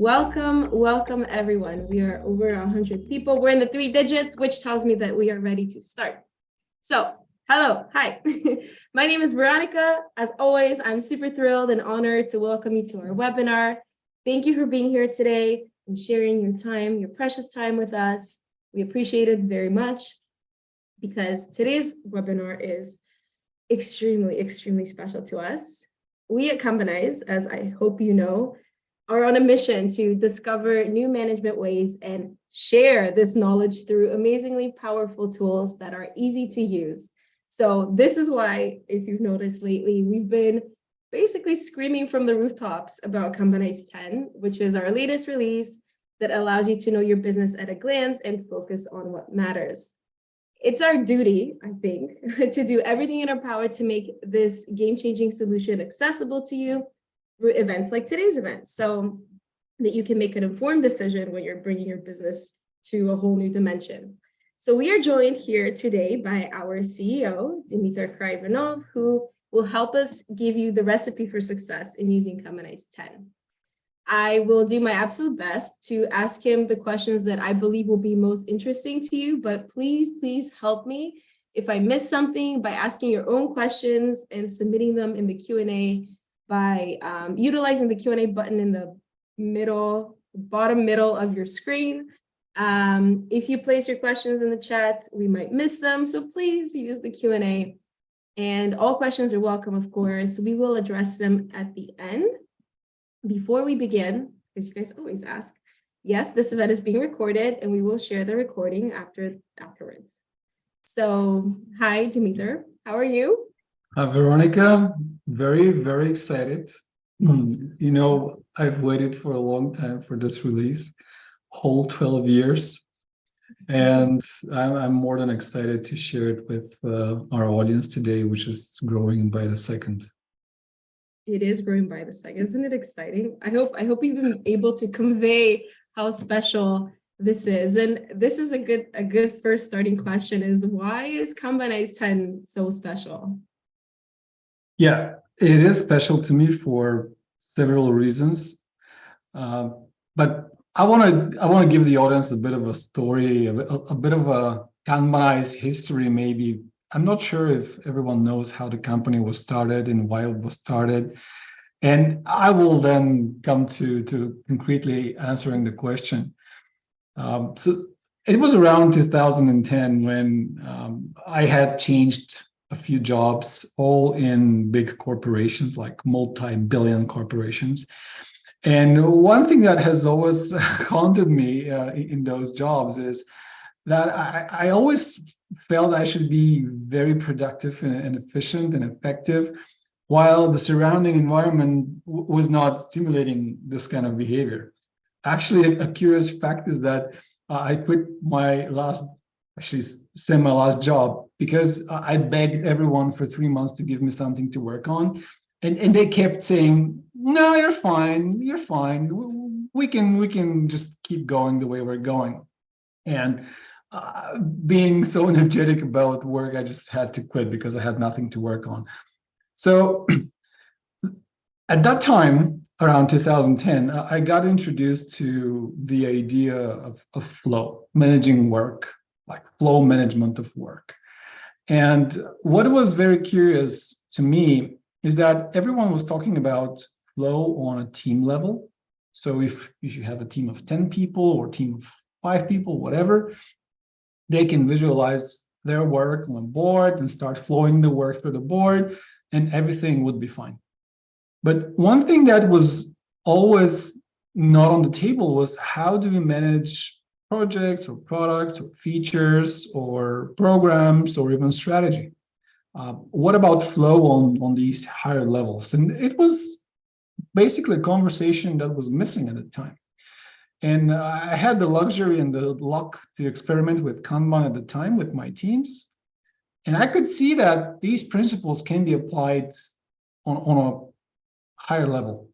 Welcome everyone. We are over 100 people. We're in the 3 digits, which tells me that we are ready to start. So, hello, hi. My name is Veronica. As always, I'm super thrilled and honored to welcome you to our webinar. Thank you for being here today and sharing your time, your precious time with us. We appreciate it very much because today's webinar is extremely special to us. We at Kanbanize, as I hope you know, are on a mission to discover new management ways and share this knowledge through amazingly powerful tools that are easy to use. So this is why, if you've noticed lately, we've been basically screaming from the rooftops about Kanbanize 10, which is our latest release that allows you to know your business at a glance and focus on what matters. It's our duty, I think, to do everything in our power to make this game-changing solution accessible to you through events like today's event, so that you can make an informed decision when you're bringing your business to a whole new dimension. So we are joined here today by our CEO, Dimitar Karaivanov, who will help us give you the recipe for success in using Kanbanize 10. I will do my absolute best to ask him the questions that I believe will be most interesting to you, but please help me if I miss something by asking your own questions and submitting them in the Q&A by utilizing the Q&A button in the bottom middle of your screen. If you place your questions in the chat, we might miss them, so please use the Q&A. And all questions are welcome, of course. We will address them at the end. Before we begin, as you guys always ask, yes, this event is being recorded and we will share the recording afterwards. So, hi, Dimitar, how are you? Veronica, very excited. You know, I've waited for a long time for this release, whole 12 years. And I'm more than excited to share it with our audience today, which is growing by the second. It is growing by the second. Isn't it exciting? I hope you've been able to convey how special this is. And this is a good first starting question is, why is Kanbanize 10 so special? Yeah, it is special to me for several reasons. But I want to give the audience a bit of a story, a bit of a Kanbanize history maybe. I'm not sure if everyone knows how the company was started and why it was started. And I will then come to concretely answering the question. So it was around 2010 when I had changed a few jobs, all in big corporations, like multi-billion corporations. And one thing that has always haunted me in those jobs is that I always felt I should be very productive and efficient and effective, while the surrounding environment was not stimulating this kind of behavior. Actually, a curious fact is that I quit my last job because I begged everyone for 3 months to give me something to work on. And they kept saying, no, you're fine. We can just keep going the way we're going. And being so energetic about work, I just had to quit because I had nothing to work on. So at that time, around 2010, I got introduced to the idea of flow, managing work, like flow management of work. And what was very curious to me is that everyone was talking about flow on a team level. So if you have a team of 10 people or a team of 5 people, whatever, they can visualize their work on a board and start flowing the work through the board, and everything would be fine. But one thing that was always not on the table was, how do we manage projects or products or features or programs or even strategy? What about flow on these higher levels? And it was basically a conversation that was missing at the time. And I had the luxury and the luck to experiment with Kanban at the time with my teams. And I could see that these principles can be applied on a higher level.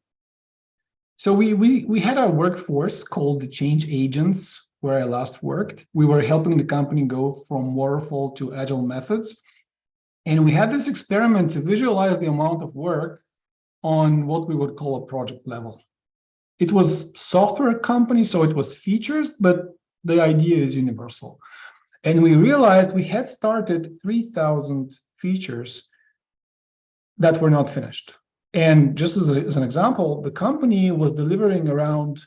So we had a workforce called the change agents where I last worked. We were helping the company go from waterfall to agile methods. And we had this experiment to visualize the amount of work on what we would call a project level. it was software company, so it was features, but the idea is universal. And we realized we had started 3,000 features that were not finished. And just as an example, the company was delivering around,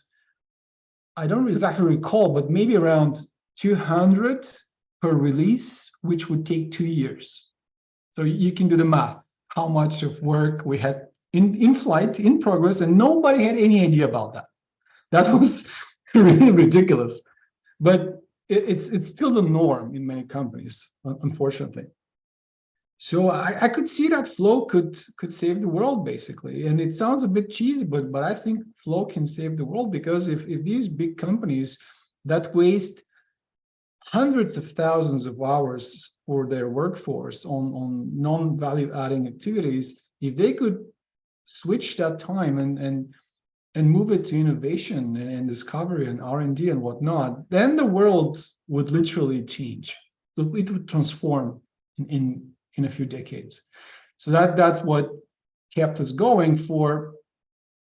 I don't exactly recall, but maybe around 200 per release, which would take 2 years. So you can do the math, how much of work we had in flight, in progress, and nobody had any idea about that. That was really ridiculous. But it's still the norm in many companies, unfortunately. So I could see that flow could save the world, basically. And it sounds a bit cheesy, but I think flow can save the world, because if these big companies that waste hundreds of thousands of hours for their workforce on non-value adding activities, if they could switch that time and move it to innovation and discovery and R&D and whatnot, then the world would literally change. It would transform in a few decades. So that's what kept us going for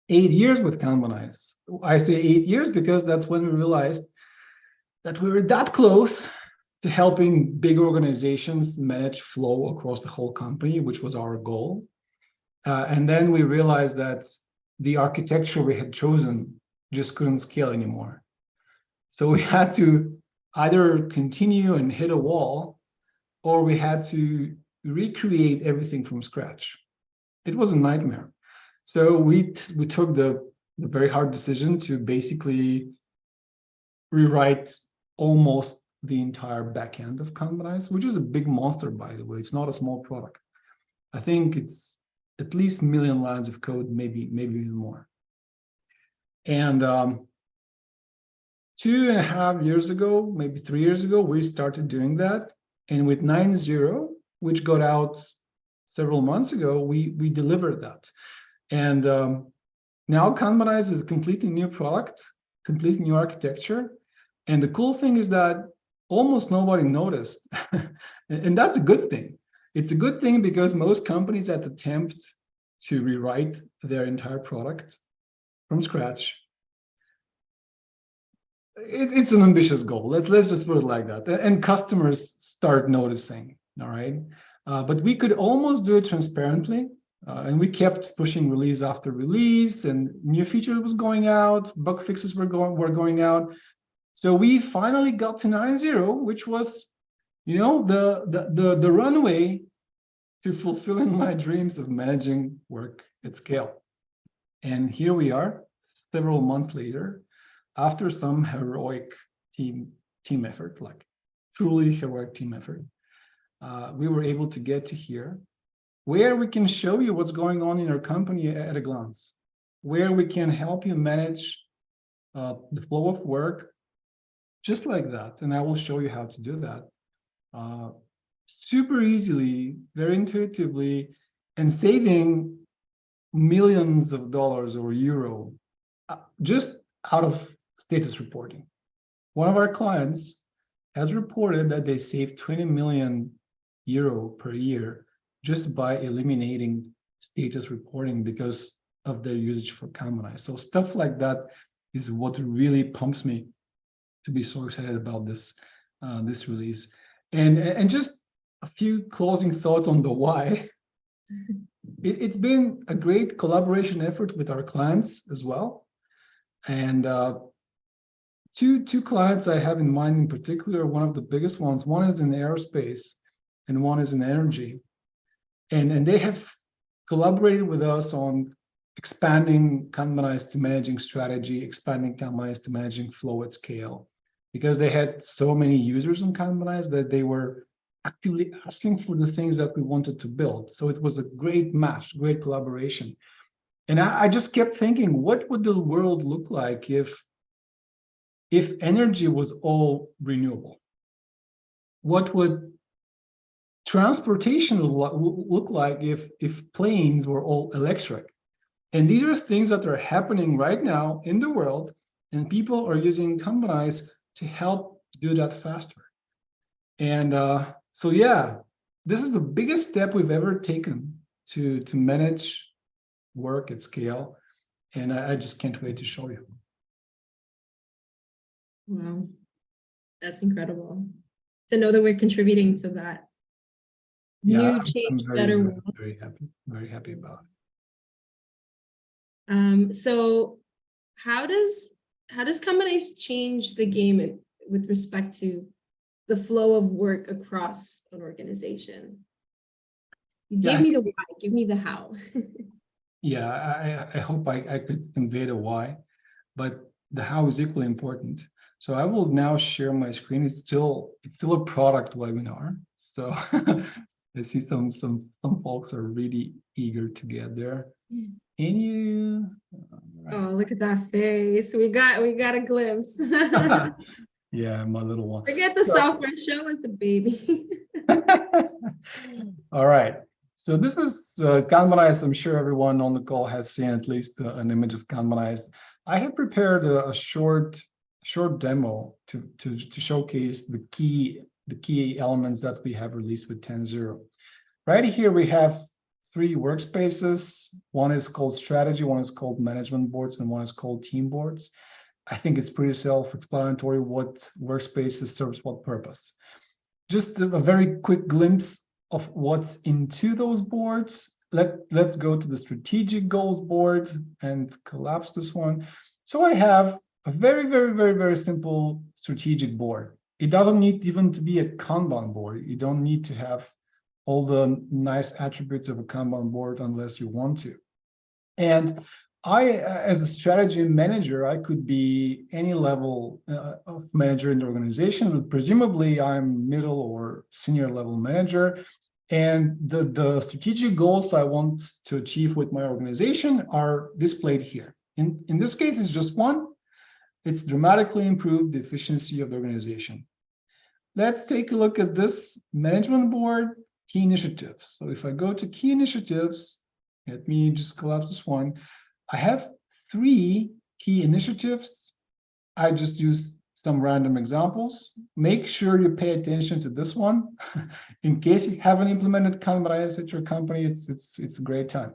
8 years with Kanbanize. I say 8 years because that's when we realized that we were that close to helping big organizations manage flow across the whole company, which was our goal. And then we realized that the architecture we had chosen just couldn't scale anymore. So we had to either continue and hit a wall, or we had to recreate everything from scratch. It was a nightmare. So we took the very hard decision to basically rewrite almost the entire backend of Kanbanize, which is a big monster, by the way. It's not a small product. I think it's at least 1 million lines of code, maybe even more. And 2.5 years ago, maybe 3 years ago, we started doing that. And with 9.0, which got out several months ago, we delivered that. And now Kanbanize is a completely new product, completely new architecture. And the cool thing is that almost nobody noticed. And that's a good thing. It's a good thing because most companies that attempt to rewrite their entire product from scratch, it's an ambitious goal. Let's just put it like that. And customers start noticing, all right? But we could almost do it transparently. And we kept pushing release after release, and new features was going out, bug fixes were going out. So we finally got to 9.0, which was, you know, the runway to fulfilling my dreams of managing work at scale. And here we are, several months later, after some heroic team effort, like truly heroic team effort, we were able to get to here, where we can show you what's going on in our company at a glance, where we can help you manage the flow of work just like that. And I will show you how to do that super easily, very intuitively, and saving millions of dollars or euro just out of status reporting. One of our clients has reported that they saved 20 million euro per year just by eliminating status reporting because of their usage for Kanbanize. So stuff like that is what really pumps me to be so excited about this release. And just a few closing thoughts on the why. It's been a great collaboration effort with our clients as well. And two clients I have in mind in particular, one of the biggest ones, one is in aerospace and one is in energy. And they have collaborated with us on expanding Kanbanize to managing strategy, expanding Kanbanize to managing flow at scale, because they had so many users on Kanbanize that they were actively asking for the things that we wanted to build. So it was a great match, great collaboration. And I just kept thinking, what would the world look like if energy was all renewable? What would transportation look like if planes were all electric? And these are things that are happening right now in the world, and people are using Kanbanize to help do that faster. And so yeah, this is the biggest step we've ever taken to manage work at scale. And I just can't wait to show you. Wow, that's incredible to know that we're contributing to that new change, better world. Very happy about it. So how does Kanbanize change the game with respect to the flow of work across an organization? You gave me the why, give me the how. Yeah, I hope I could convey the why, but the how is equally important. So I will now share my screen. It's still a product webinar. So I see some folks are really eager to get there. Can you? Right. Oh, look at that face. We got a glimpse. Yeah, my little one. Forget the software, show us the baby. All right. So this is Kanbanize. I'm sure everyone on the call has seen at least an image of Kanbanize. I have prepared a short demo to showcase the key elements that we have released with 10.0. Right here we have 3 workspaces. One is called strategy, one is called management boards, and one is called team boards. I think it's pretty self-explanatory what workspaces serves what purpose. Just a very quick glimpse of what's into those boards. Let's go to the strategic goals board and collapse this one. So I have a very simple strategic board. It doesn't need even to be a Kanban board. You don't need to have all the nice attributes of a Kanban board unless you want to. And I, as a strategy manager, I could be any level of manager in the organization, but presumably I'm middle or senior level manager. And the strategic goals I want to achieve with my organization are displayed here. In this case, it's just one. It's dramatically improved the efficiency of the organization. Let's take a look at this management board, key initiatives. So if I go to key initiatives, let me just collapse this one. I have 3 key initiatives. I just use some random examples. Make sure you pay attention to this one. In case you haven't implemented Kanbanize at your company, it's a great time.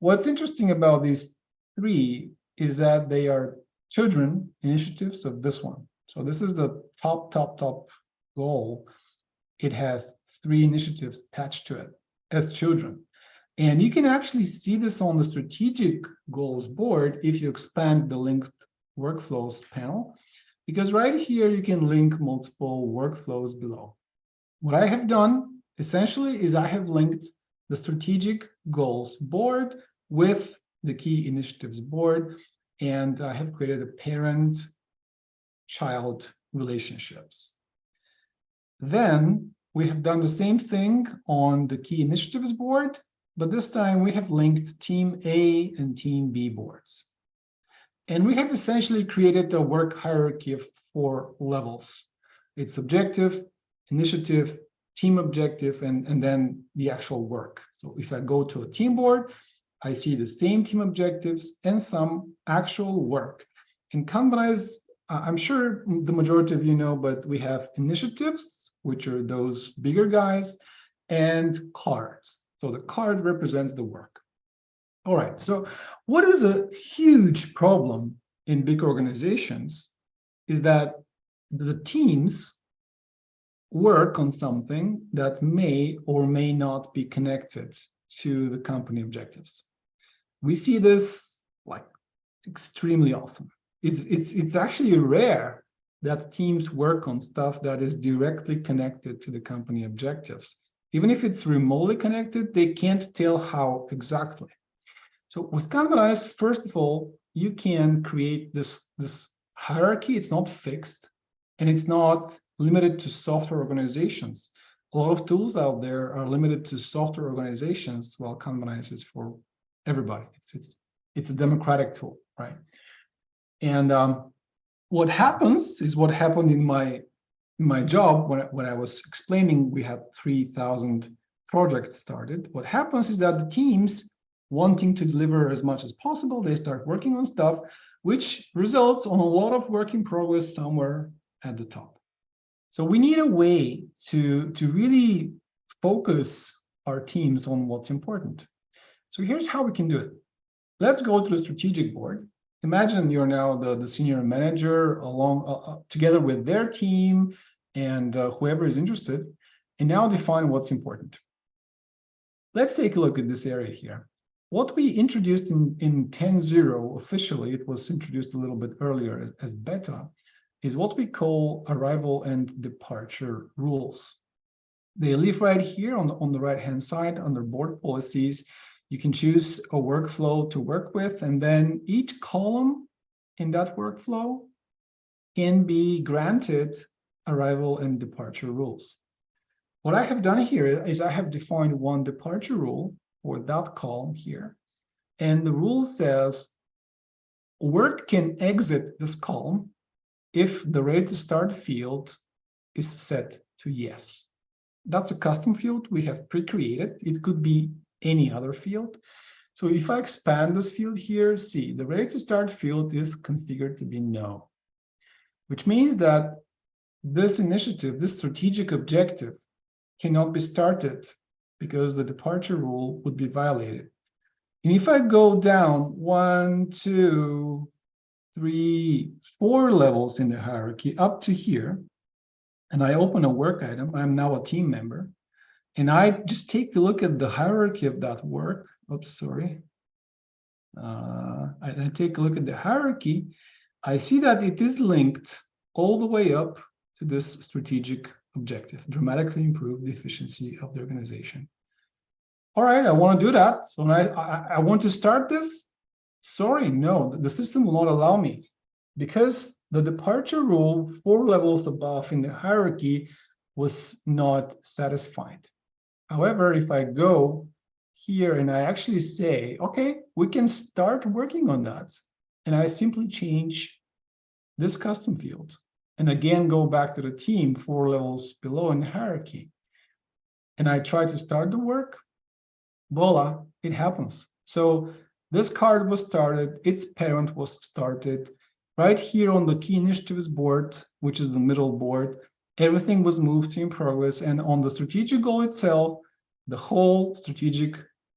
What's interesting about these 3 is that they are children initiatives of this one. So this is the top goal. It has 3 initiatives attached to it as children. And you can actually see this on the strategic goals board if you expand the linked workflows panel, because right here you can link multiple workflows below. What I have done essentially is I have linked the strategic goals board with the key initiatives board, and I have created a parent-child relationships. Then we have done the same thing on the key initiatives board, but this time we have linked Team A and Team B boards. And we have essentially created a work hierarchy of 4 levels. It's objective, initiative, team objective, and then the actual work. So if I go to a team board, I see the same team objectives and some actual work. In Kanbanize, I'm sure the majority of you know, but we have initiatives, which are those bigger guys, and cards. So the card represents the work. All right, so what is a huge problem in big organizations is that the teams work on something that may or may not be connected to the company objectives. We see this like extremely often. It's actually rare that teams work on stuff that is directly connected to the company objectives. Even if it's remotely connected, they can't tell how exactly. So with Kanbanize, first of all, you can create this hierarchy. It's not fixed, and it's not limited to software organizations. A lot of tools out there are limited to software organizations, while Kanbanize is for everybody. It's a democratic tool, right? And what happens is what happened in my job when I was explaining. We had 3,000 projects started. What happens is that the teams wanting to deliver as much as possible, they start working on stuff, which results on a lot of work in progress somewhere at the top. So we need a way to really focus our teams on what's important. So here's how we can do it. Let's go to the strategic board. Imagine you're now the senior manager along together with their team and whoever is interested, and now define what's important. Let's take a look at this area here. What we introduced in 10.0 officially, it was introduced a little bit earlier as beta, is what we call arrival and departure rules. They live right here on the right-hand side under board policies. You can choose a workflow to work with, and then each column in that workflow can be granted arrival and departure rules. What I have done here is I have defined one departure rule for that column here. And the rule says work can exit this column if the ready to start field is set to yes. That's a custom field we have pre-created. It could be any other field. So if I expand this field here, see, the ready to start field is configured to be no, which means that this initiative, this strategic objective, cannot be started because the departure rule would be violated. And if I go down 1, 2, 3, 4 levels in the hierarchy up to here, and I open a work item, I'm now a team member, and I just take a look at the hierarchy of that work. Oops, sorry. I take a look at the hierarchy. I see that it is linked all the way up to this strategic objective, dramatically improve the efficiency of the organization. All right, I want to do that. So I want to start this. Sorry, no, the system will not allow me because the departure rule 4 levels above in the hierarchy was not satisfied. However, if I go here and I actually say, okay, we can start working on that, and I simply change this custom field, and again, go back to the team 4 levels below in the hierarchy. And I try to start the work, voila, it happens. So this card was started, its parent was started. Right here on the key initiatives board, which is the middle board, everything was moved to in progress. And on the strategic goal itself, the whole strategic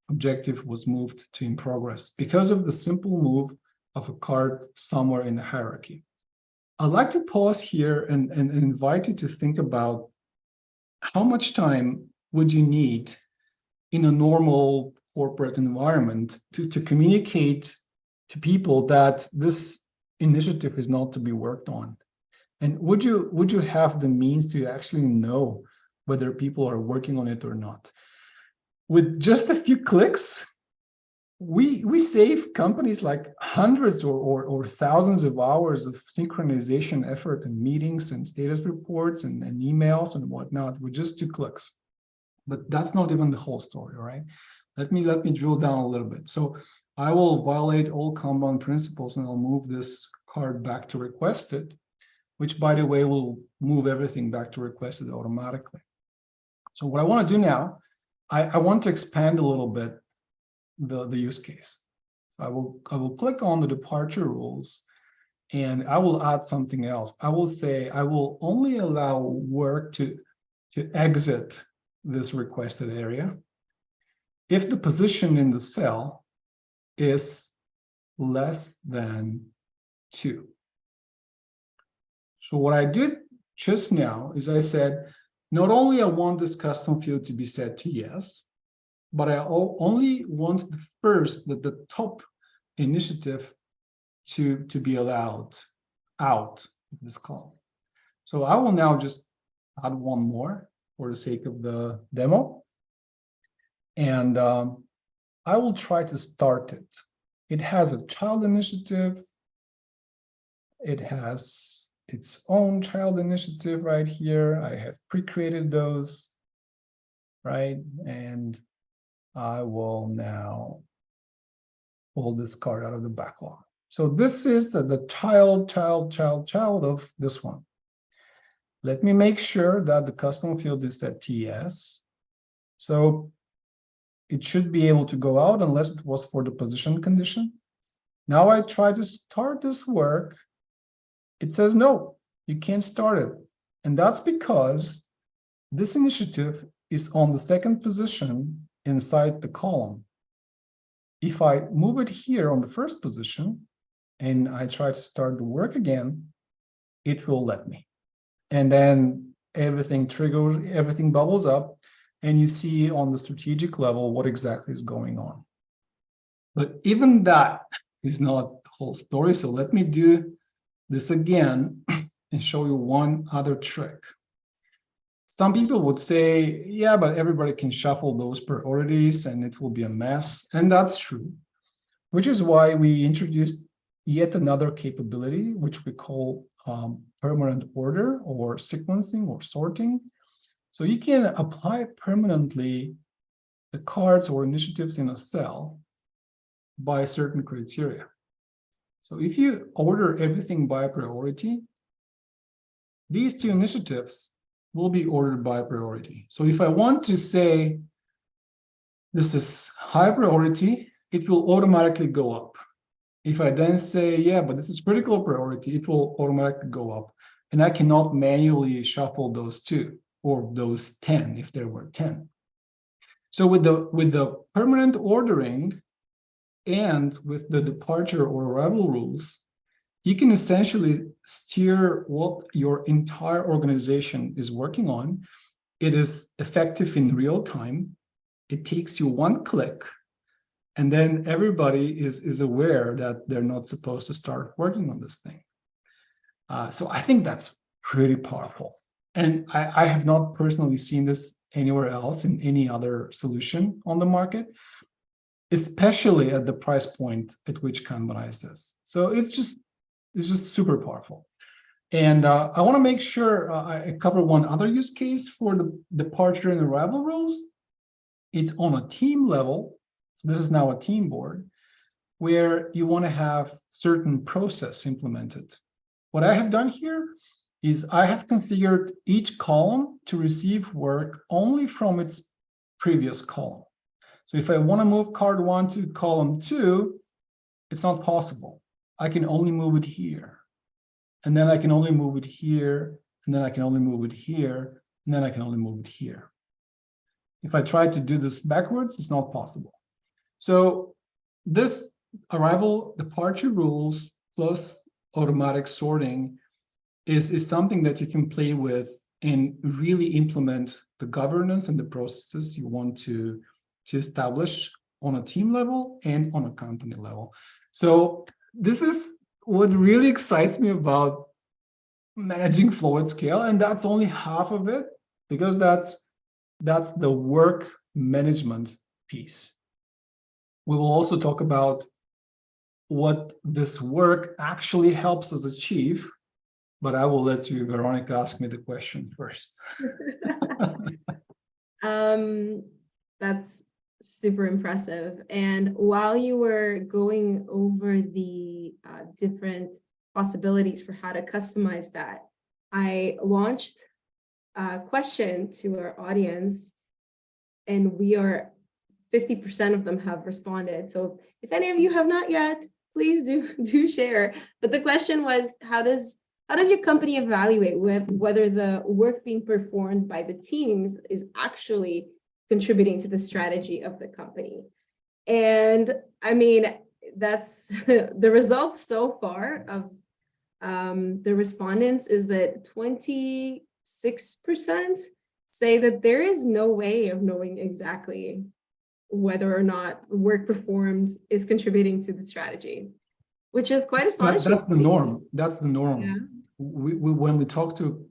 objective was moved to in progress because of the simple move of a card somewhere in the hierarchy. I'd like to pause here and invite you to think about how much time would you need in a normal corporate environment to communicate to people that this initiative is not to be worked on? And would you have the means to actually know whether people are working on it or not? With just a few clicks, we save companies like hundreds or thousands of hours of synchronization effort and meetings and status reports and emails and whatnot with just 2 clicks. But that's not even the whole story, all right? Let me drill down a little bit. So I will violate all Kanban principles and I'll move this card back to requested, which by the way will move everything back to requested automatically. So what I want to do now, I want to expand a little bit the use case. So I will click on the departure rules and I will add something else. I will say I will only allow work to exit this requested area if the position in the cell is less than 2. So what I did just now is I said, not only I want this custom field to be set to yes, but I only want the top initiative to be allowed out of this column. So I will now just add one more for the sake of the demo. And I will try to start it. It has a child initiative. It has its own child initiative right here. I have pre-created those, right? And I will now pull this card out of the backlog. So this is the child of this one. Let me make sure that the custom field is set to yes. So it should be able to go out unless it was for the position condition. Now I try to start this work. It says, no, you can't start it. And that's because this initiative is on the 2nd position inside the column. If I move it here on the first position and I try to start the work again, it will let me. And then everything triggers, everything bubbles up, and you see on the strategic level what exactly is going on. But even that is not the whole story. So let me do this again and show you one other trick. Some people would say, yeah, but everybody can shuffle those priorities and it will be a mess. And that's true, which is why we introduced yet another capability, which we call permanent order or sequencing or sorting. So you can apply permanently the cards or initiatives in a cell by certain criteria. So if you order everything by priority, these two initiatives will be ordered by priority. So if I want to say this is high priority, it will automatically go up. If I then say, yeah, but this is critical priority, it will automatically go up. And I cannot manually shuffle those two or those 10 if there were 10. So with the permanent ordering and with the departure or arrival rules, you can essentially steer what your entire organization is working on. It is effective in real time. It takes you one click, and then everybody is aware that they're not supposed to start working on this thing. So I think that's pretty powerful. And I have not personally seen this anywhere else in any other solution on the market, especially at the price point at which Kanbanize is. So it's just super powerful. And I want to make sure I cover one other use case for the departure and arrival rules. It's on a team level. So this is now a team board where you want to have certain process implemented. What I have done here is I have configured each column to receive work only from its previous column. So if I want to move card 1 to column 2, it's not possible. I can only move it here. And then I can only move it here. And then I can only move it here. And then I can only move it here. If I try to do this backwards, it's not possible. So this arrival departure rules plus automatic sorting is something that you can play with and really implement the governance and the processes you want to establish on a team level and on a company level. So this is what really excites me about managing flow at scale, and that's only half of it, because that's the work management piece. We will also talk about what this work actually helps us achieve, but I will let you, Veronica, ask me the question first. That's super impressive. And while you were going over the different possibilities for how to customize that, I launched a question to our audience, and we are 50% of them have responded. So if any of you have not yet, please do share. But the question was, how does your company evaluate whether the work being performed by the teams is actually contributing to the strategy of the company? And I mean, that's the results so far of the respondents is that 26% say that there is no way of knowing exactly whether or not work performed is contributing to the strategy, which is quite astonishing. That's the norm. That's the norm. Yeah. We when we talk to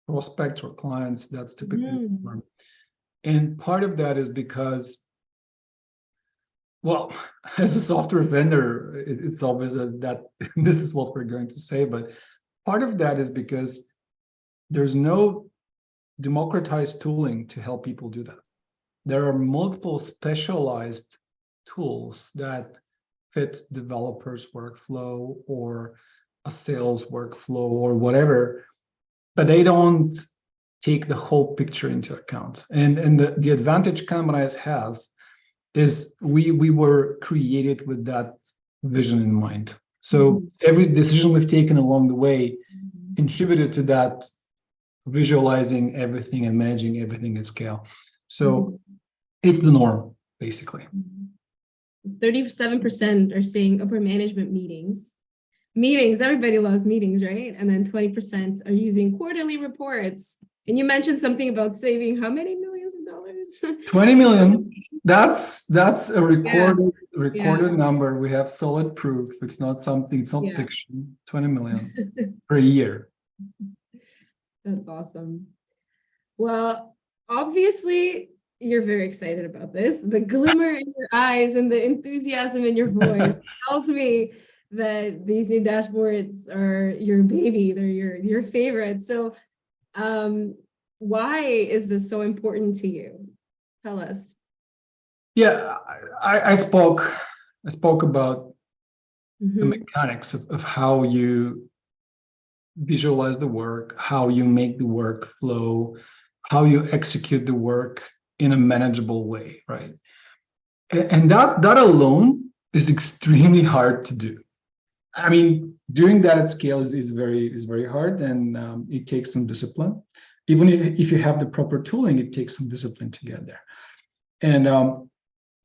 prospects or clients, that's typically the norm. And part of that is because, well, as a software vendor, it's obvious that this is what we're going to say, but part of that is because there's no democratized tooling to help people do that. There are multiple specialized tools that fit developers' workflow or a sales workflow or whatever, but they don't take the whole picture into account. And the advantage Kanbanize has is we were created with that vision in mind. So every decision we've taken along the way contributed to that, visualizing everything and managing everything at scale. So it's the norm, basically. 37% are saying upper management meetings. Meetings, everybody loves meetings, right? And then 20% are using quarterly reports. And you mentioned something about saving how many millions of dollars? 20 million. That's a Yeah, recorded number. We have solid proof. It's not something, it's not yeah. fiction. 20 million per year. That's awesome. Well, obviously, you're very excited about this. The glimmer in your eyes and the enthusiasm in your voice tells me that these new dashboards are your baby. They're your favorite. So, why is this so important to you? Tell us. Yeah, I spoke about the Mhm. mechanics of how you visualize the work, how you make the work flow, how you execute the work in a manageable way, right? And that alone is extremely hard to do. I mean, doing that at scale is very hard, and it takes some discipline. Even if you have the proper tooling, it takes some discipline to get there. And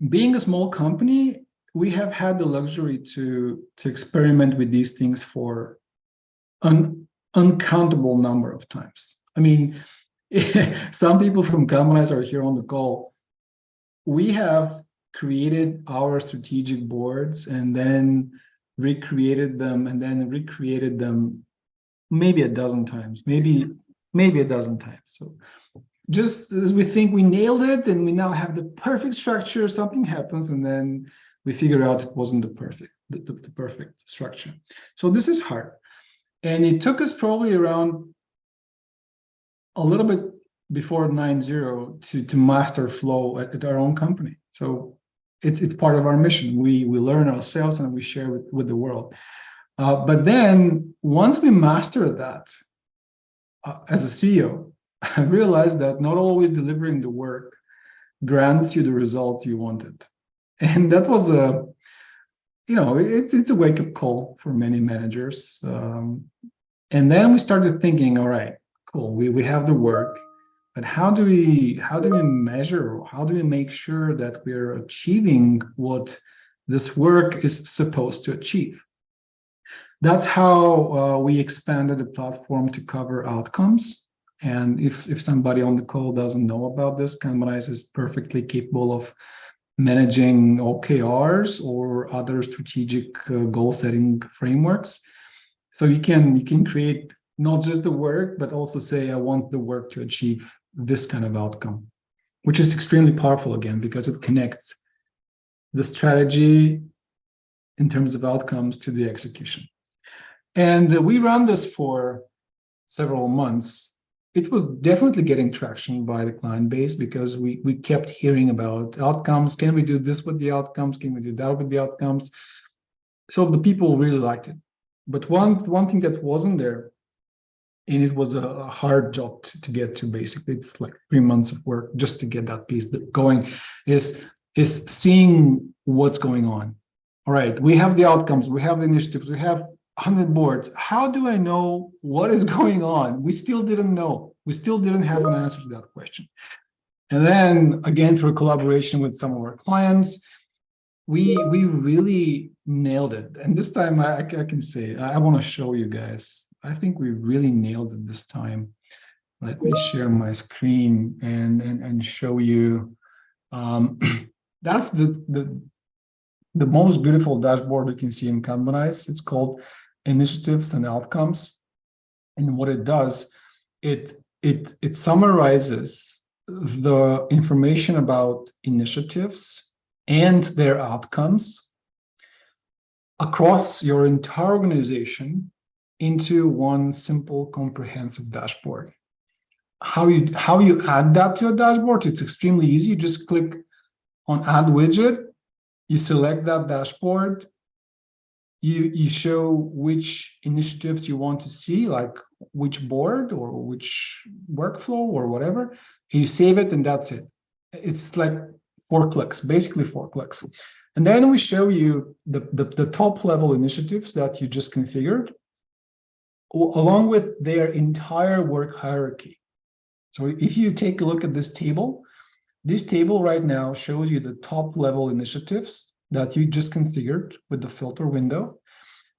being a small company, we have had the luxury to experiment with these things for an uncountable number of times. I mean, some people from Kanbanize are here on the call. We have created our strategic boards and then recreated them maybe a dozen times, maybe a dozen times. So just as we think we nailed it and we now have the perfect structure, something happens and then we figure out it wasn't the perfect structure. So this is hard. And it took us probably around a little bit before 9.0 to master flow at our own company. So it's part of our mission. We learn ourselves and we share with the world. But then once we master that, as a CEO, I realized that not always delivering the work grants you the results you wanted. And that was it's a wake-up call for many managers. And then we started thinking, all right, cool, we have the work, but how do we measure, or how do we make sure that we're achieving what this work is supposed to achieve? That's how we expanded the platform to cover outcomes. And if somebody on the call doesn't know about this, Kanbanize is perfectly capable of managing OKRs or other strategic goal-setting frameworks. So you can create not just the work, but also say, I want the work to achieve this kind of outcome, which is extremely powerful again, because it connects the strategy in terms of outcomes to the execution. And we ran this for several months. It was definitely getting traction by the client base because we kept hearing about outcomes. Can we do this with the outcomes? Can we do that with the outcomes? So the people really liked it. But one thing that wasn't there, and it was a hard job to get to, basically, it's like 3 months of work just to get that piece going, is seeing what's going on. All right, we have the outcomes, we have the initiatives, we have 100 boards. How do I know what is going on? We still didn't know. We still didn't have an answer to that question. And then again, through collaboration with some of our clients, we really nailed it. And this time I can say, I want to show you guys. I think we really nailed it this time. Let me share my screen and show you. That's the most beautiful dashboard you can see in Kanbanize. It's called Initiatives and Outcomes. And what it does, it summarizes the information about initiatives and their outcomes across your entire organization into one simple, comprehensive dashboard. How you add that to a dashboard, it's extremely easy. You just click on Add Widget, you select that dashboard, you show which initiatives you want to see, like which board or which workflow or whatever, and you save it, and that's it. It's like 4 clicks, basically 4 clicks. And then we show you the top level initiatives that you just configured, along with their entire work hierarchy. So if you take a look at this table right now shows you the top level initiatives that you just configured with the filter window,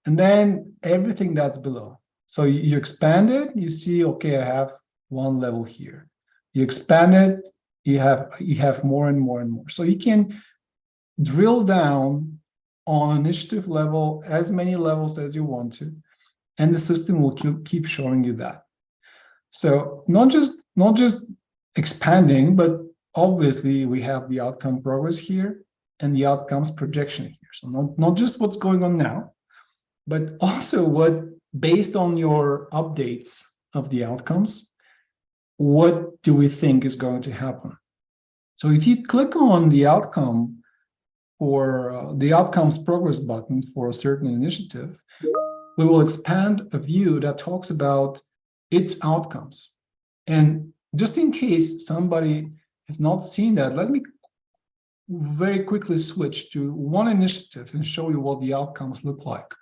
and then everything that's below. So you expand it, you see, okay, I have one level here. You expand it, you have more and more and more. So you can drill down on initiative level as many levels as you want to, and the system will keep showing you that. So not just expanding, but obviously we have the outcome progress here and the outcomes projection here. So not just what's going on now, but also what, based on your updates of the outcomes, what do we think is going to happen? So if you click on the outcome or the outcomes progress button for a certain initiative, we will expand a view that talks about its outcomes. And just in case somebody has not seen that, let me very quickly switch to one initiative and show you what the outcomes look like.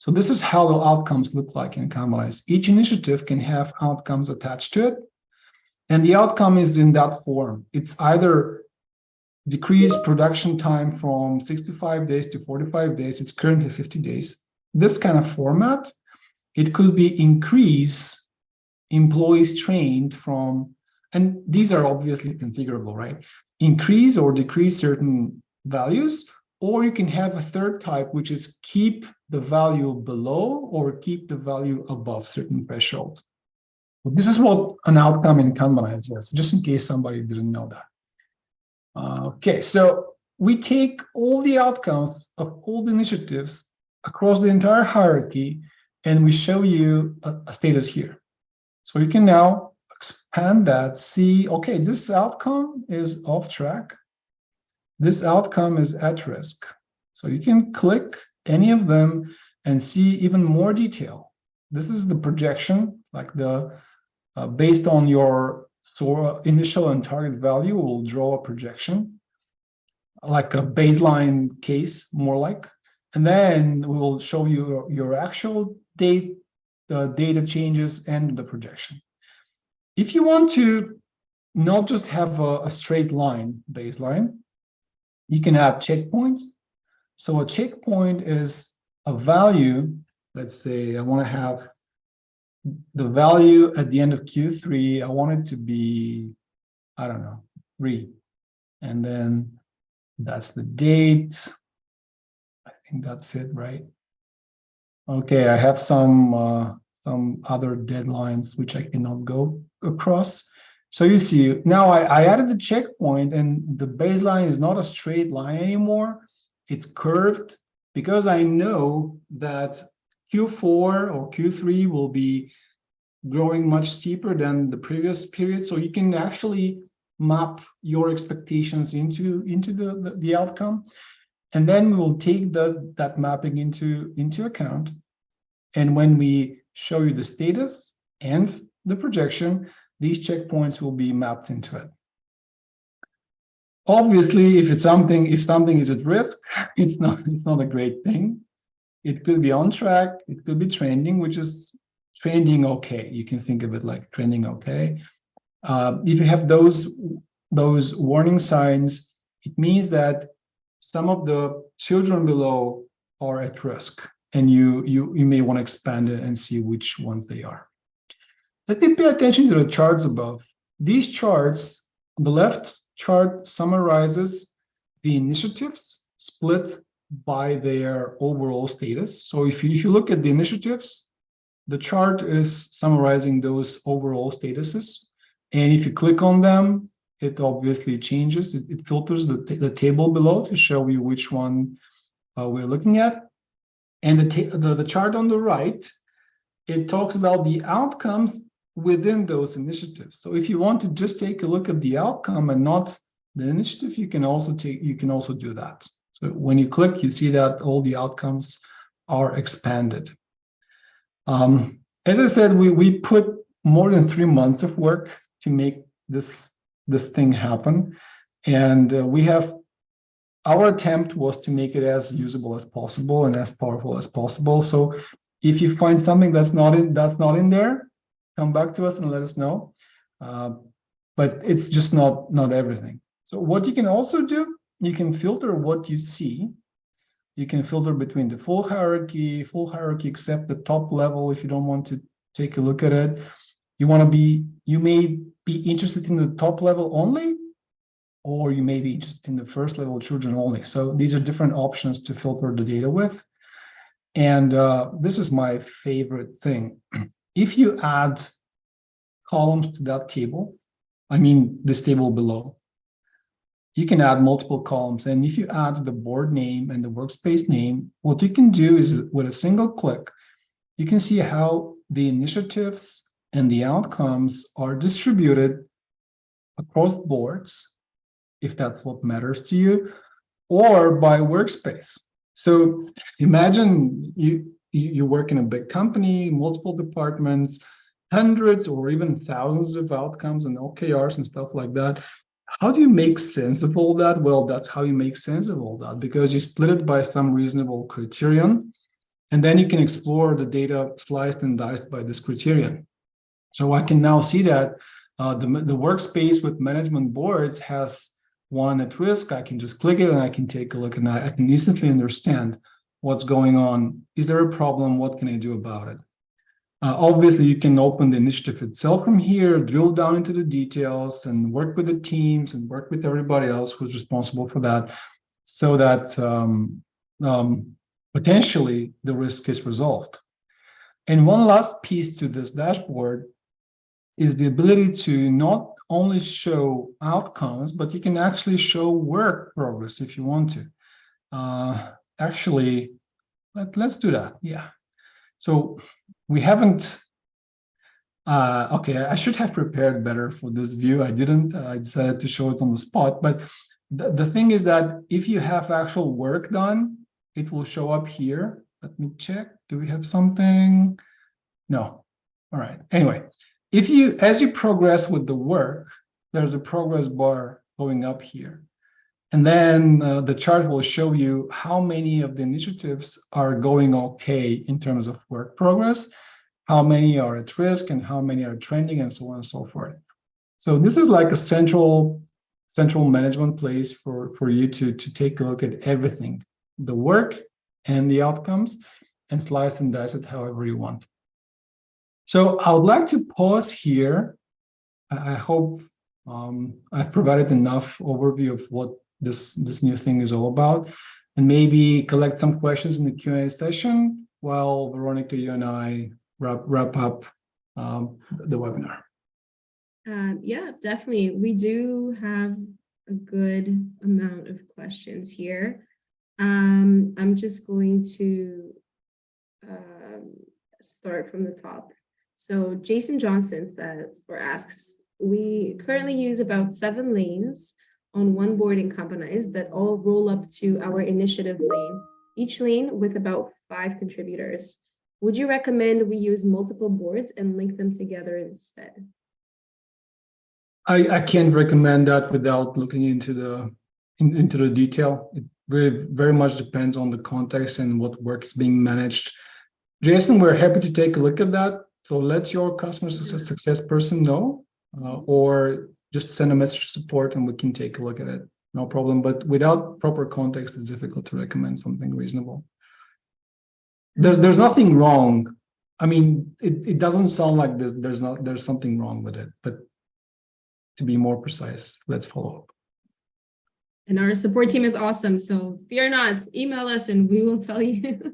So this is how the outcomes look like in Kanbanize. Each initiative can have outcomes attached to it, and the outcome is in that form. It's either decrease production time from 65 days to 45 days. It's currently 50 days. This kind of format. It could be increase employees trained from, and these are obviously configurable, right? Increase or decrease certain values, or you can have a third type, which is keep the value below or keep the value above certain threshold. Well, this is what an outcome in Kanbanize is, just in case somebody didn't know that. Okay, so we take all the outcomes of all the initiatives across the entire hierarchy, and we show you a status here. So you can now expand that, see, okay, this outcome is off track. This outcome is at risk. So you can click any of them and see even more detail. This is the projection, like the based on your initial and target value, we'll draw a projection, like a baseline case, more like. And then we will show you your actual date, the data changes, and the projection. If you want to not just have a straight line baseline, you can add checkpoints. So a checkpoint is a value. Let's say I want to have the value at the end of Q3. I want it to be, I don't know, 3. And then that's the date. I think that's it, right? Okay, I have some other deadlines which I cannot go across. So you see, now I added the checkpoint, and the baseline is not a straight line anymore. It's curved because I know that Q4 or Q3 will be growing much steeper than the previous period. So you can actually map your expectations into the outcome. And then we will take that mapping into account. And when we show you the status and the projection, these checkpoints will be mapped into it. Obviously, if something is at risk, it's not a great thing. It could be on track, it could be trending, which is trending okay. You can think of it like trending okay. If you have those warning signs, it means that some of the children below are at risk, and you may want to expand it and see which ones they are. Let me pay attention to the charts above. These charts, the left chart summarizes the initiatives split by their overall status. So if you look at the initiatives, the chart is summarizing those overall statuses. And if you click on them, it obviously changes. It filters the table below to show you which one we're looking at. And the chart on the right, it talks about the outcomes within those initiatives. So if you want to just take a look at the outcome and not the initiative, you can also do that. So when you click, you see that all the outcomes are expanded. As I said, we put more than 3 months of work to make this thing happen, and our attempt was to make it as usable as possible and as powerful as possible. So if you find something that's not in there, come back to us and let us know. But it's just not everything. So what you can also do, you can filter what you see You can filter between the full hierarchy except the top level if you don't want to take a look at it. You may be interested in the top level only, or you may be interested in the first level children only. So these are different options to filter the data with. And this is my favorite thing. If you add columns to that table, I mean this table below, you can add multiple columns. And if you add the board name and the workspace name, what you can do is with a single click, you can see how the initiatives and the outcomes are distributed across boards, if that's what matters to you, or by workspace. So imagine you work in a big company, multiple departments, hundreds or even thousands of outcomes and OKRs and stuff like that. How do you make sense of all that? Well, that's how you make sense of all that, because you split it by some reasonable criterion, and then you can explore the data sliced and diced by this criterion. So I can now see that the workspace with management boards has one at risk. I can just click it and I can take a look, and I can instantly understand what's going on. Is there a problem? What can I do about it? Obviously, you can open the initiative itself from here, drill down into the details, and work with the teams and work with everybody else who's responsible for that, so that potentially the risk is resolved. And one last piece to this dashboard is the ability to not only show outcomes, but you can actually show work progress if you want to. Actually, let's do that. Yeah. So we haven't, okay, I should have prepared better for this view. I didn't, I decided to show it on the spot, but the thing is that if you have actual work done, it will show up here. Let me check, do we have something? No, all right, anyway. As you progress with the work, there's a progress bar going up here. And then the chart will show you how many of the initiatives are going okay in terms of work progress, how many are at risk, and how many are trending, and so on and so forth. So this is like a central management place for you to take a look at everything, the work and the outcomes, and slice and dice it however you want. So I would like to pause here. I hope I've provided enough overview of what this new thing is all about, and maybe collect some questions in the Q&A session while Veronica, you and I wrap up the webinar. Yeah, definitely. We do have a good amount of questions here. I'm just going to start from the top. So Jason Johnson says or asks, we currently use about 7 lanes on one board in Kanbanize that all roll up to our initiative lane, each lane with about 5 contributors. Would you recommend we use multiple boards and link them together instead? I can't recommend that without looking into the detail. It very much depends on the context and what work is being managed. Jason, we're happy to take a look at that. So let your customer success person know, or just send a message to support and we can take a look at it. No problem. But without proper context, it's difficult to recommend something reasonable. There's nothing wrong. I mean, it doesn't sound like there's something wrong with it, but to be more precise, let's follow up. And our support team is awesome. So fear not, email us and we will tell you.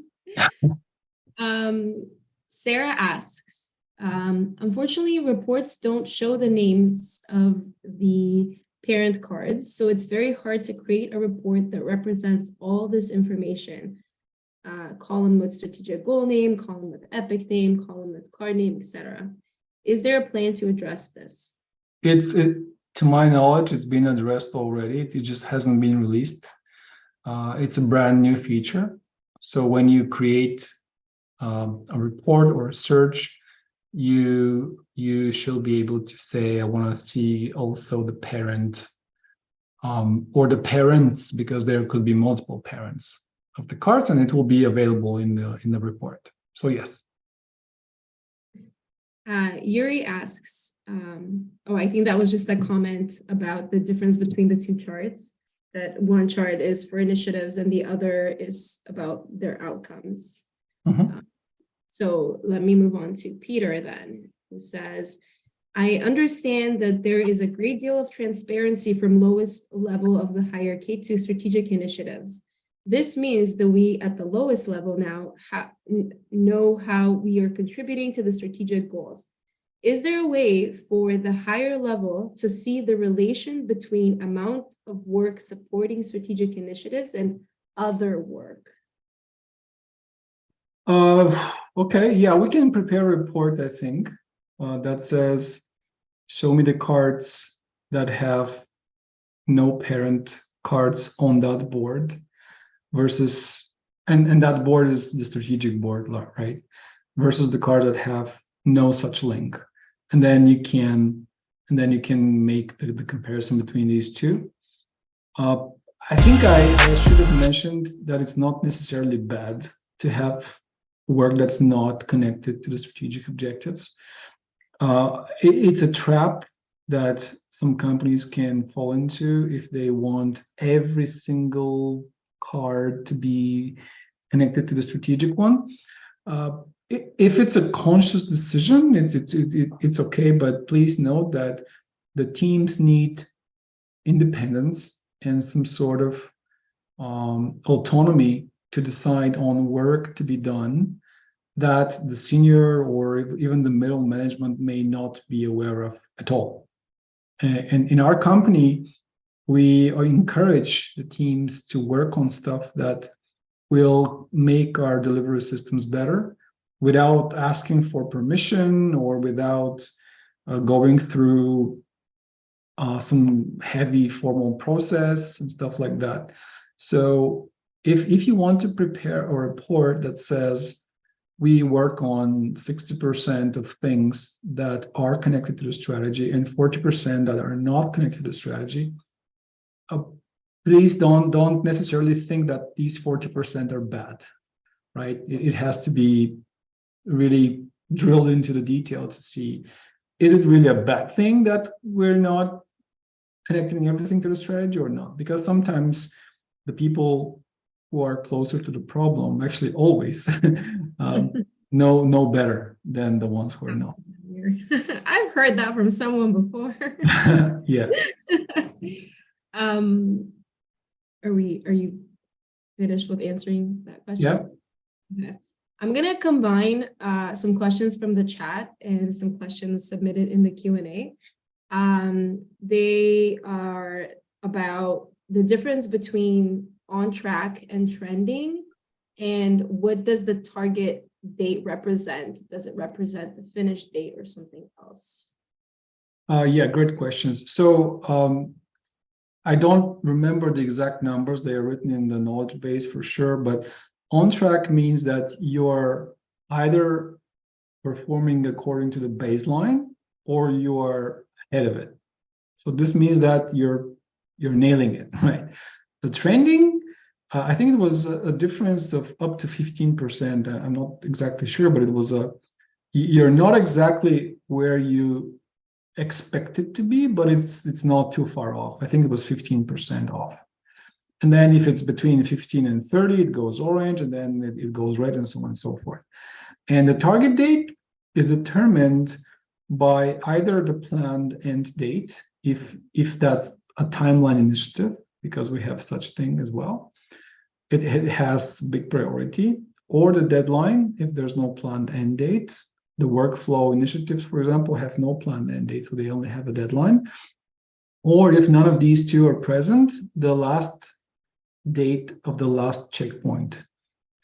Sarah asks, unfortunately, reports don't show the names of the parent cards, so it's very hard to create a report that represents all this information. Column with strategic goal name, column with epic name, column with card name, etc. Is there a plan to address this? To my knowledge, it's been addressed already. It just hasn't been released. It's a brand new feature. So when you create a report or a search, you should be able to say, I want to see also the parent or the parents, because there could be multiple parents of the cards, and it will be available in the report. So yes. Yuri asks, I think that was just a comment about the difference between the 2 charts. that one chart is for initiatives and the other is about their outcomes. So let me move on to Peter then, who says, I understand that there is a great deal of transparency from lowest level of the hierarchy to strategic initiatives. This means that we at the lowest level now know how we are contributing to the strategic goals. Is there a way for the higher level to see the relation between amount of work supporting strategic initiatives and other work? Okay, yeah, we can prepare a report, I think, that says, show me the cards that have no parent cards on that board versus, and that board is the strategic board, right? Versus the cards that have no such link. And then you can make the comparison between these two. I think I should have mentioned that it's not necessarily bad to have work that's not connected to the strategic objectives. It's a trap that some companies can fall into if they want every single card to be connected to the strategic one. If it's a conscious decision, it's okay, but please note that the teams need independence and some sort of autonomy to decide on work to be done that the senior or even the middle management may not be aware of at all. And in our company, we encourage the teams to work on stuff that will make our delivery systems better without asking for permission or without going through some heavy formal process and stuff like that. So if you want to prepare a report that says we work on 60% of things that are connected to the strategy and 40% that are not connected to the strategy, please don't necessarily think that these 40% are bad, right? It has to be really drilled into the detail to see, is it really a bad thing that we're not connecting everything to the strategy or not? Because sometimes the people who are closer to the problem actually always know better than the ones who are not. I've heard that from someone before. Yeah. Are you finished with answering that question? Yeah. Okay. I'm gonna combine some questions from the chat and some questions submitted in the Q&A. They are about the difference between on track and trending, and what does the target date represent? Does it represent the finish date or something else? Yeah, great questions. So I don't remember the exact numbers. They are written in the knowledge base for sure, but on track means that you're either performing according to the baseline or you are ahead of it. So this means that you're nailing it, right? The trending, I think it was a difference of up to 15%. I'm not exactly sure, but it was you're not exactly where you expect it to be, but it's not too far off. I think it was 15% off. And then if it's between 15 and 30, it goes orange, and then it goes red, and so on and so forth. And the target date is determined by either the planned end date, if that's a timeline initiative, because we have such thing as well. It has big priority, or the deadline if there's no planned end date. The workflow initiatives, for example, have no planned end date, so they only have a deadline. Or if none of these two are present, the last date of the last checkpoint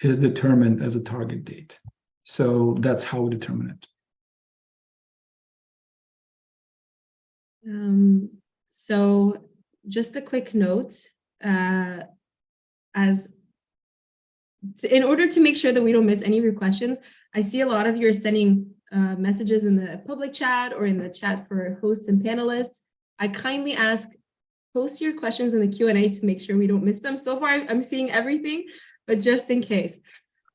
is determined as a target date. So that's how we determine it. So just a quick note, in order to make sure that we don't miss any of your questions, I see a lot of you are sending messages in the public chat or in the chat for hosts and panelists. I kindly ask, post your questions in the Q&A to make sure we don't miss them. So far, I'm seeing everything, but just in case.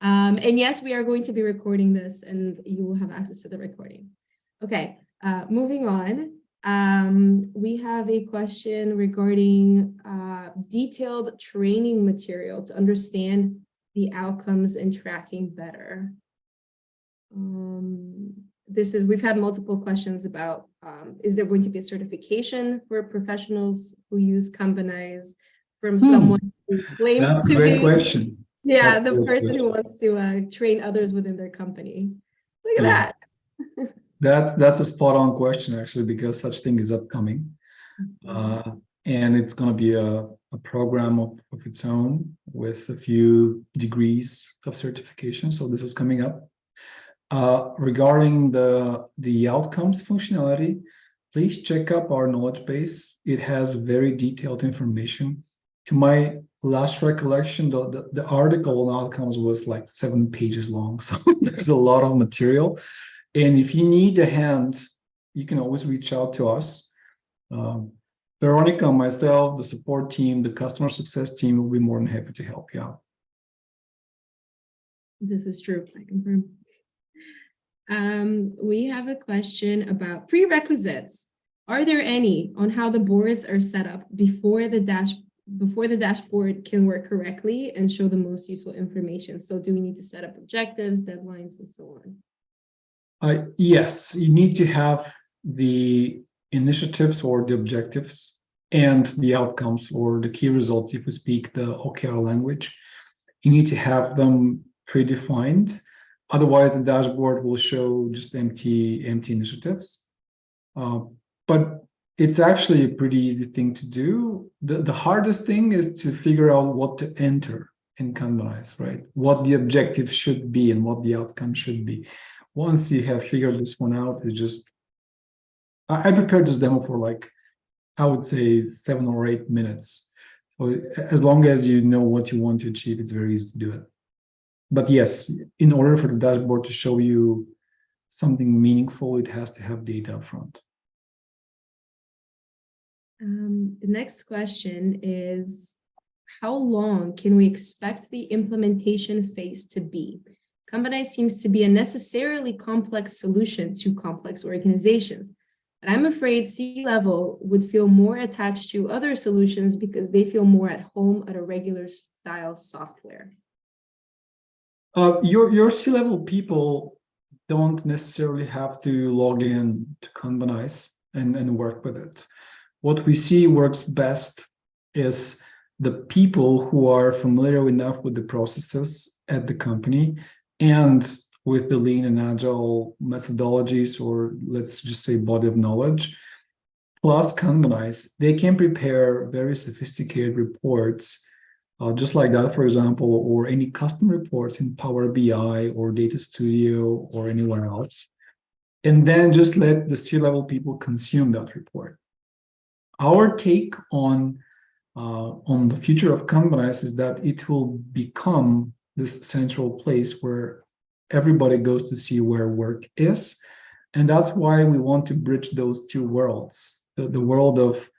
And yes, we are going to be recording this and you will have access to the recording. Okay, moving on. We have a question regarding detailed training material to understand the outcomes and tracking better. We've had multiple questions about, is there going to be a certification for professionals who use Kanbanize from someone who claims That's a to great be, question. yeah, That's a the great person who question. wants to train others within their company. Look at Yeah. that. That's a spot on question, actually, because such thing is upcoming. And it's going to be a program of its own with a few degrees of certification. So this is coming up. Regarding the outcomes functionality, please check up our knowledge base. It has very detailed information. To my last recollection, the article on outcomes was like 7 pages long. So there's a lot of material. And if you need a hand, you can always reach out to us. Veronica, myself, the support team, the customer success team will be more than happy to help you out. This is true, I confirm. We have a question about prerequisites. Are there any on how the boards are set up before the dashboard can work correctly and show the most useful information? So do we need to set up objectives, deadlines, and so on? Yes, you need to have the initiatives or the objectives and the outcomes or the key results, if we speak the OKR language. You need to have them predefined. Otherwise, the dashboard will show just empty initiatives. But it's actually a pretty easy thing to do. The hardest thing is to figure out what to enter in Kanbanize, right? What the objective should be and what the outcome should be. Once you have figured this one out, it's just, I prepared this demo for like, I would say 7 or 8 minutes. So as long as you know what you want to achieve, it's very easy to do it. But yes, in order for the dashboard to show you something meaningful, it has to have data up front. The next question is, how long can we expect the implementation phase to be? Kanbanize seems to be a necessarily complex solution to complex organizations, but I'm afraid C-level would feel more attached to other solutions because they feel more at home at a regular style software. Your C-level people don't necessarily have to log in to Kanbanize and work with it. What we see works best is the people who are familiar enough with the processes at the company and with the lean and agile methodologies, or let's just say body of knowledge, plus Kanbanize. They can prepare very sophisticated reports just like that, for example, or any custom reports in Power BI or Data Studio or anywhere else, and then just let the C-level people consume that report. Our take on the future of Kanbanize is that it will become this central place where everybody goes to see where work is. And that's why we want to bridge those two worlds, the world of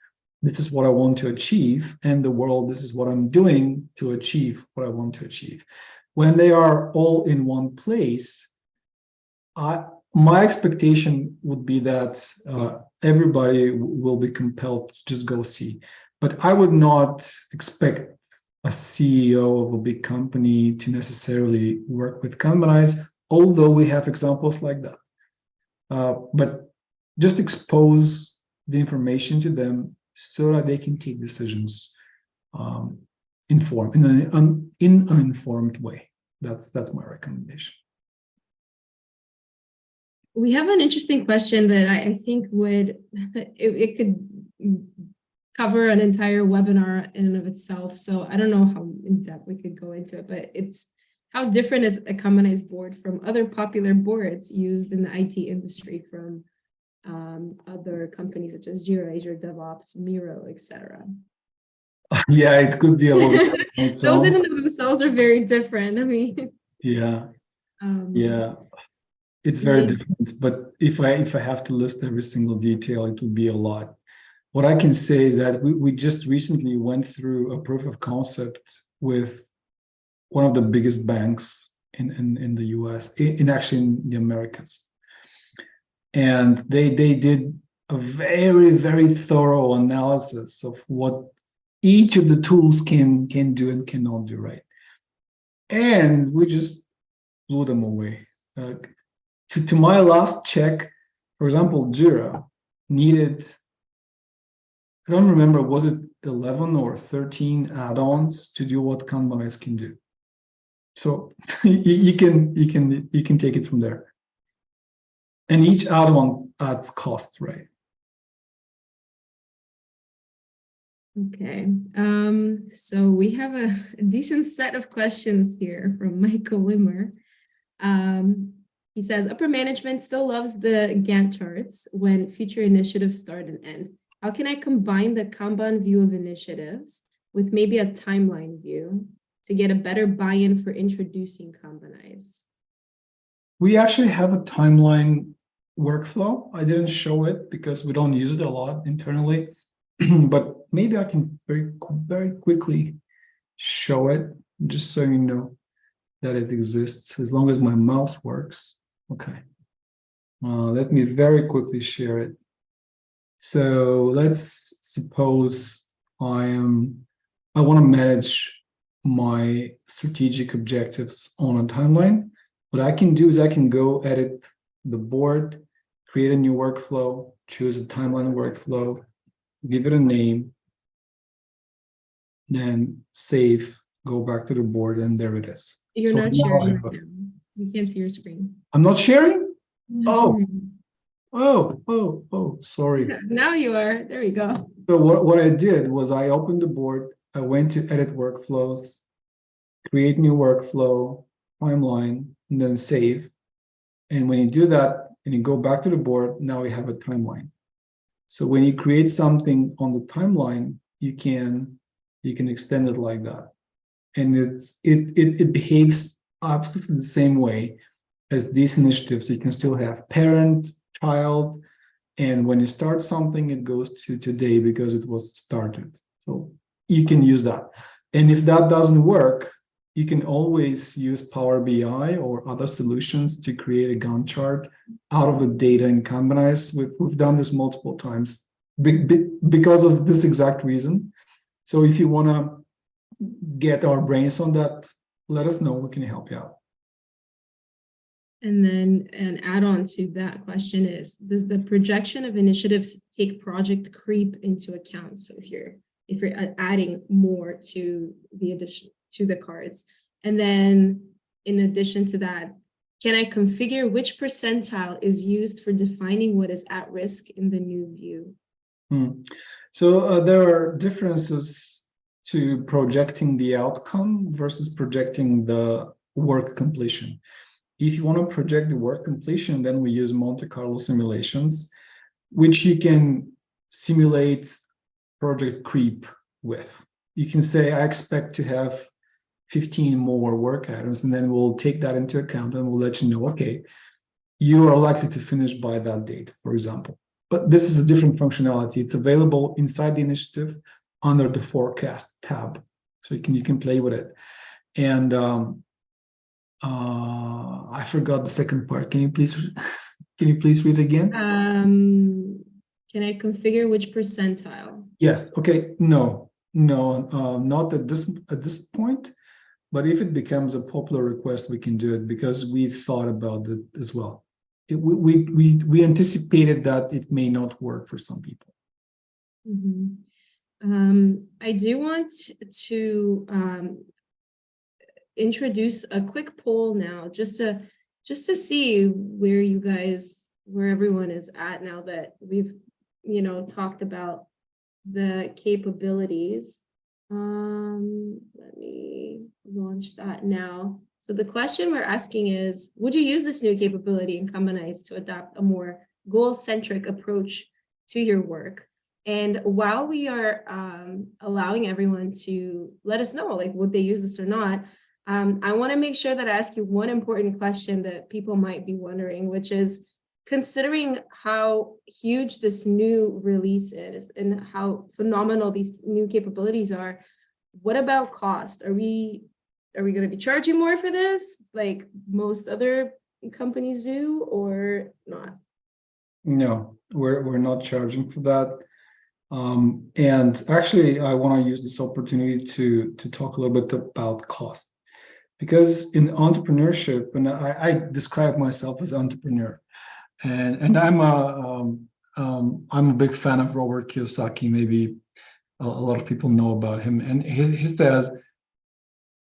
this is what I want to achieve, and the world, this is what I'm doing to achieve what I want to achieve. When they are all in one place, my expectation would be that everybody will be compelled to just go see. But I would not expect a CEO of a big company to necessarily work with Kanbanize, although we have examples like that. But just expose the information to them so that they can take decisions in an informed way. That's my recommendation. We have an interesting question that I think would, it could cover an entire webinar in and of itself. So I don't know how in depth we could go into it, but it's how different is a Kanbanize board from other popular boards used in the IT industry from other companies such as Jira, Azure DevOps, Miro, etc. Yeah, it could be a little bit. Those in and of themselves are very different. I mean, yeah, it's very different. But if I have to list every single detail, it would be a lot. What I can say is that we just recently went through a proof of concept with one of the biggest banks in the US, actually in the Americas. And they did a very, very thorough analysis of what each of the tools can do and cannot do, right? And we just blew them away. To my last check, for example, Jira needed, I don't remember, was it 11 or 13 add-ons to do what Kanbanize can do? So you can take it from there. And each add-on adds cost, right? Okay, so we have a decent set of questions here from Michael Wimmer. He says, upper management still loves the Gantt charts when future initiatives start and end. How can I combine the Kanban view of initiatives with maybe a timeline view to get a better buy-in for introducing Kanbanize? We actually have a timeline workflow. I didn't show it because we don't use it a lot internally, but maybe I can very quickly show it just so you know that it exists, as long as my mouse works. Okay. Let me very quickly share it. So let's suppose I want to manage my strategic objectives on a timeline. What I can do is I can go edit the board, create a new workflow, choose a timeline workflow, give it a name, then save, go back to the board, and there it is. You're So not now sharing right now. You can't see your screen. I'm not sharing? Not Sorry. Now you are. There we go. So what I did was I opened the board, I went to edit workflows, create new workflow, timeline, and then save. And when you do that and you go back to the board, now we have a timeline. So when you create something on the timeline, you can extend it like that. And it behaves absolutely the same way as these initiatives. You can still have parent, child, and when you start something, it goes to today because it was started. So you can use that. And if that doesn't work, you can always use Power BI or other solutions to create a Gantt chart out of the data in Kanbanize. We've done this multiple times because of this exact reason. So if you want to get our brains on that, let us know. We can help you out. And then an add-on to that question is, does the projection of initiatives take project creep into account? So if you're adding more to the addition to the cards, and then in addition to that, can I configure which percentile is used for defining what is at risk in the new view? So there are differences to projecting the outcome versus projecting the work completion. If you want to project the work completion, then we use Monte Carlo simulations, which you can simulate project creep with. You can say, I expect to have 15 more work items, and then we'll take that into account and we'll let you know, okay, you are likely to finish by that date, for example. But this is a different functionality. It's available inside the initiative under the forecast tab. So you can play with it. And I forgot the second part. Can you please read again? Can I configure which percentile? Yes. Okay. No, not at this point. But if it becomes a popular request, we can do it because we thought about it as well. We anticipated that it may not work for some people. I do want to introduce a quick poll now, just to see where everyone is at now that we've talked about the capabilities. Let me launch that now. So the question we're asking is, would you use this new capability in Kanbanize to adopt a more goal-centric approach to your work? And while we are allowing everyone to let us know, like, would they use this or not, I want to make sure that I ask you one important question that people might be wondering, which is, considering how huge this new release is and how phenomenal these new capabilities are, what about cost? Are we going to be charging more for this, like most other companies do, or not? No, we're not charging for that. And actually, I want to use this opportunity to talk a little bit about cost, because in entrepreneurship, and I describe myself as entrepreneur, and I'm a big fan of Robert Kiyosaki. Maybe a lot of people know about him, and he says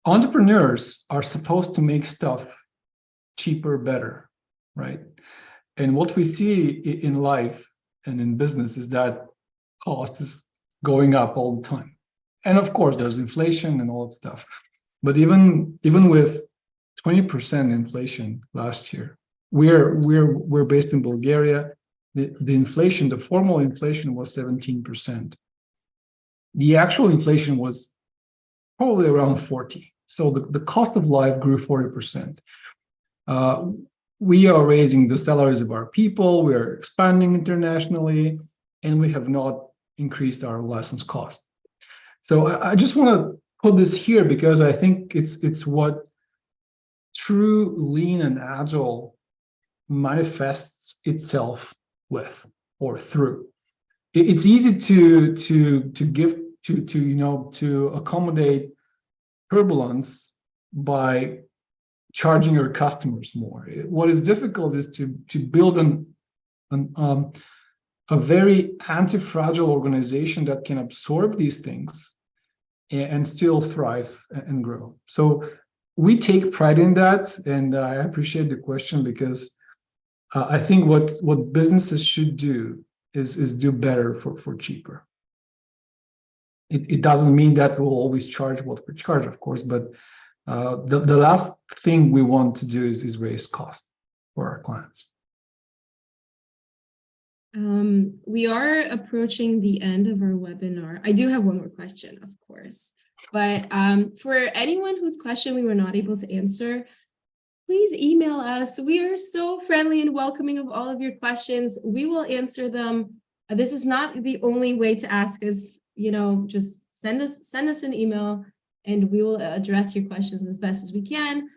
entrepreneurs are supposed to make stuff cheaper, better, right? And what we see in life and in business is that cost is going up all the time. And of course, there's inflation and all that stuff. But even with 20% inflation last year, we're based in Bulgaria. The inflation, the formal inflation was 17%. The actual inflation was probably around 40. So the cost of life grew 40%. We are raising the salaries of our people, we are expanding internationally, and we have not increased our license cost. So I just want to put this here because I think it's what true lean and agile manifests itself with or through. It's easy to accommodate turbulence by charging your customers more. What is difficult is to build a very anti-fragile organization that can absorb these things and still thrive and grow. So we take pride in that, and I appreciate the question because I think what businesses should do is do better for cheaper. It doesn't mean that we'll always charge what we charge, of course, but the last thing we want to do is raise cost for our clients. We are approaching the end of our webinar. I do have one more question, of course, but for anyone whose question we were not able to answer, please email us. We are so friendly and welcoming of all of your questions. We will answer them. This is not the only way to ask us, just send us an email and we will address your questions as best as we can.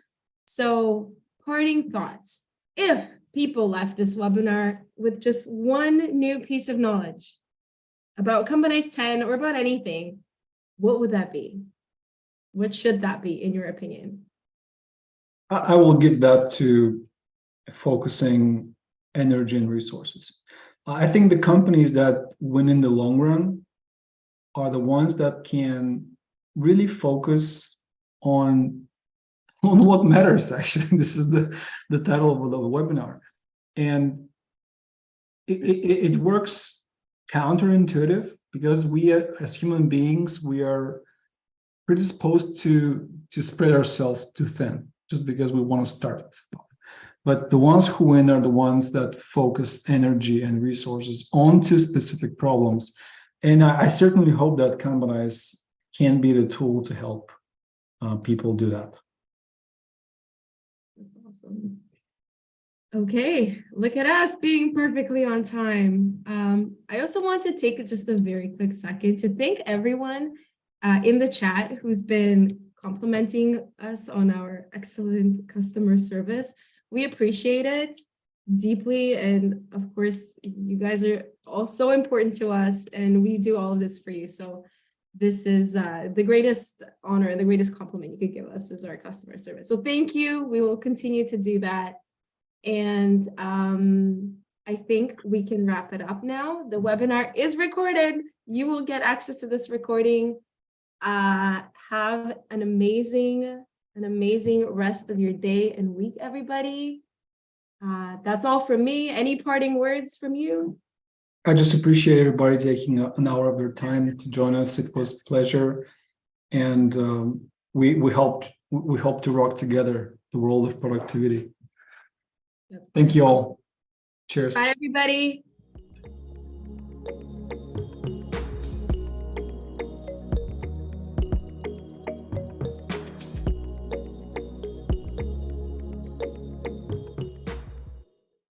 So, parting thoughts. If people left this webinar with just one new piece of knowledge about Kanbanize 10 or about anything, what would that be? What should that be, in your opinion? I will give that to focusing energy and resources. I think the companies that win in the long run are the ones that can really focus on what matters. Actually, this is the title of the webinar, and it works counterintuitive because we as human beings, we are predisposed to spread ourselves too thin just because we want to start stuff. But the ones who win are the ones that focus energy and resources onto specific problems. And I certainly hope that Kanbanize can be the tool to help people do that. That's awesome. Okay, look at us being perfectly on time. I also want to take just a very quick second to thank everyone in the chat who's been complimenting us on our excellent customer service. We appreciate it deeply. And of course, you guys are all so important to us and we do all of this for you. So this is the greatest honor and the greatest compliment you could give us is our customer service. So thank you. We will continue to do that. And I think we can wrap it up now. The webinar is recorded. You will get access to this recording. Have an amazing rest of your day and week, everybody. That's all from me. Any parting words from you? I just appreciate everybody taking an hour of their time to join us. It was a pleasure, and we hope to rock together the world of productivity. Thank you all. Cheers. Bye, everybody.